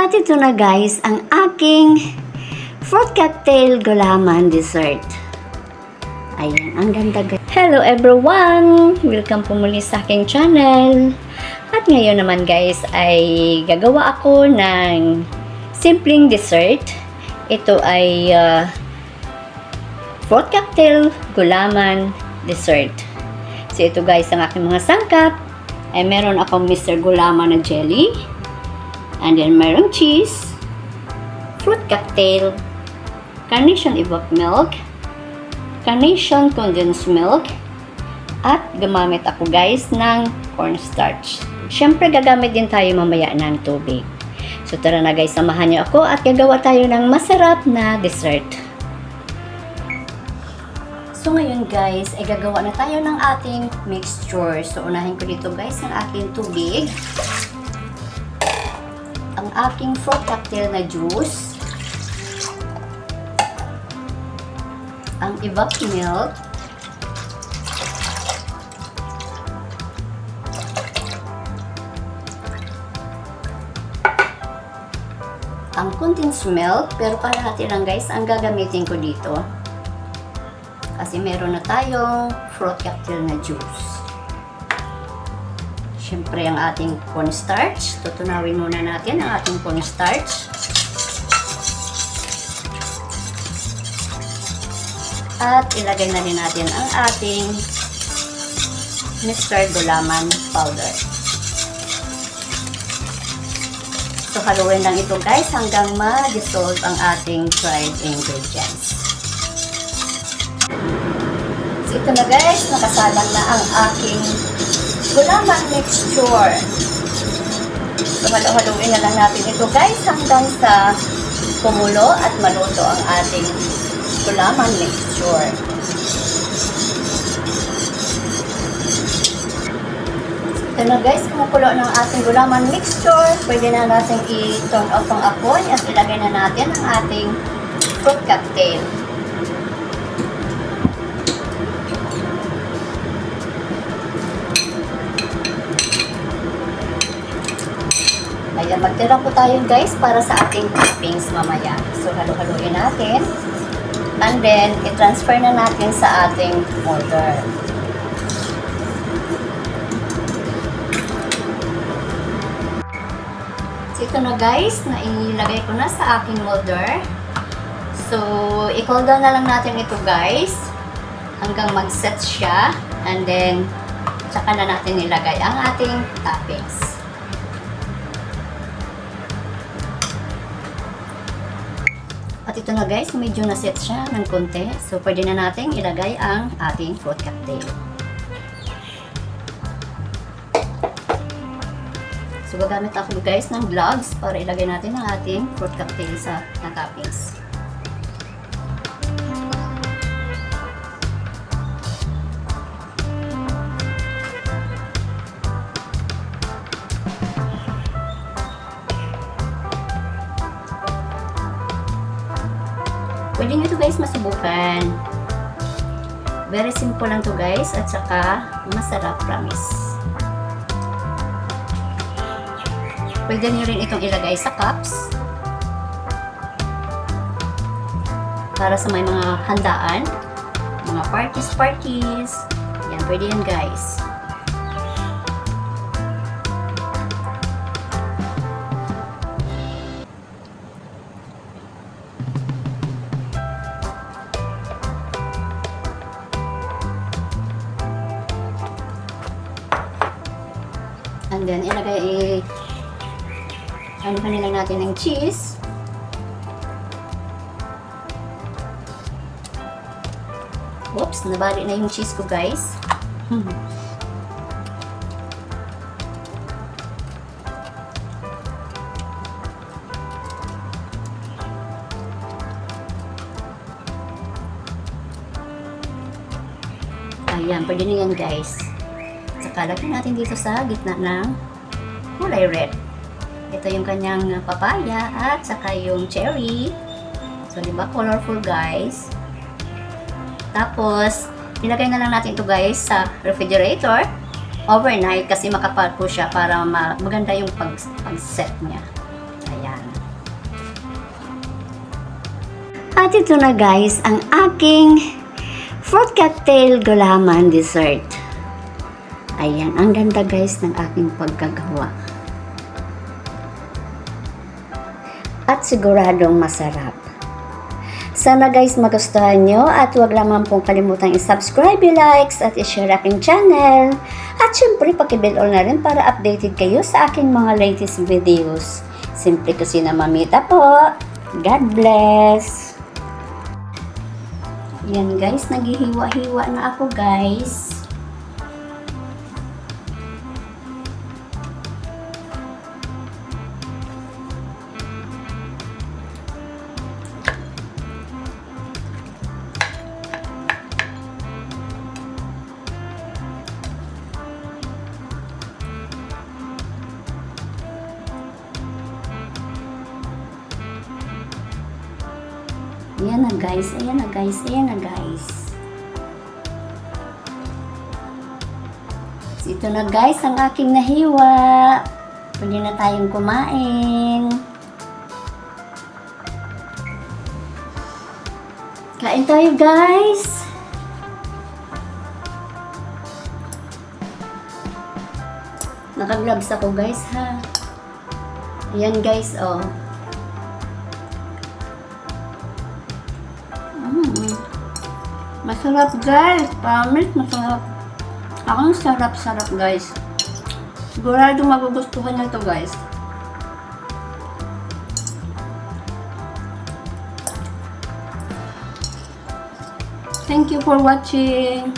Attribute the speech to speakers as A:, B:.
A: At ito na guys, ang aking fruit cocktail gulaman dessert. Ayan, ang ganda guys. Hello everyone! Welcome po muli sa aking channel. At ngayon naman guys ay gagawa ako ng simpleng dessert. Ito ay fruit cocktail gulaman dessert. So ito guys ang aking mga sangkap. Ay meron akong Mr. Gulaman na jelly. And then merong cheese, fruit cocktail, carnation evap milk, carnation condensed milk, at gumamit ako guys ng cornstarch. Siyempre gagamit din tayo mamaya ng tubig. So tara na guys, samahan niyo ako at gagawa tayo ng masarap na dessert. So ngayon guys, ay gagawa na tayo ng ating mixture. So unahin ko dito guys ang aking tubig, ang aking fruit cocktail na juice, ang evap milk, ang condensed milk, pero kalahati lang guys ang gagamitin ko dito kasi meron na tayong fruit cocktail na juice. Siyempre ang ating cornstarch, tutunawin muna natin ang ating cornstarch. At ilagay na rin natin ang ating Mr. Gulaman powder. So haluin lang ito guys hanggang ma-dissolve ang ating dried ingredients. So ito na guys, nakasalang na ang aking gulaman mixture. So halu-haluin na lang natin ito guys hanggang sa kumulo at maluto ang ating gulaman mixture. Ito na guys, kumukulo ng ating gulaman mixture. Pwede na natin i-turn off ang apoy at ilagay na natin ang ating fruit cocktail. Ayan, magtira po tayo guys para sa ating toppings mamaya. So halu-haluin natin. And then, i-transfer na natin sa ating molder. So ito na guys, na ilagay ko na sa aking molder. So, i-cool down na lang natin ito guys hanggang mag-set siya. And then, tsaka na natin ilagay ang ating toppings. At ito na guys, medyo na-set siya ng konti. So, pwede na natin ilagay ang ating fruit cocktail. So, gagamit ako guys ng gloves para ilagay natin ang ating fruit cocktail sa toppings. Pwede nyo ito guys masubukan. Very simple lang to guys at saka masarap, promise. Pwede nyo rin itong ilagay sa cups para sa may mga handaan, mga parties. Yan, pwede yan guys. And then, ano lang natin ng cheese. Oops, nabali na yung cheese ko guys. Ayan, pwede na yan guys. Saka lagyan natin dito sa gitna ng kulay red. Ito yung kanyang papaya at saka yung cherry. So, diba colorful guys? Tapos, nilagay na lang natin ito guys sa refrigerator overnight kasi makapal po siya para maganda yung pag-set niya. Ayan. At ito na guys, ang aking fruit cocktail gulaman dessert. Ayan, ang ganda guys ng aking pagkagawa. At siguradong masarap. Sana guys magustuhan nyo at huwag naman pong kalimutang i-subscribe, i-likes at i-share aking channel. At syempre paki-bell all na rin para updated kayo sa aking mga latest videos. Simple Kusina Mamita po. God bless! Yan guys, naghihiwa-hiwa na ako guys. Ayan na guys, ayan na guys, ayan na guys. So, ito na guys ang aking nahiwa. Pwede na tayong kumain. Kain tayo guys. Naka-gloves ako guys ha. Ayan guys oh. Masarap guys, promise masarap. Ang sarap-sarap guys. Sigurado magugustuhan nyo ito guys. Thank you for watching.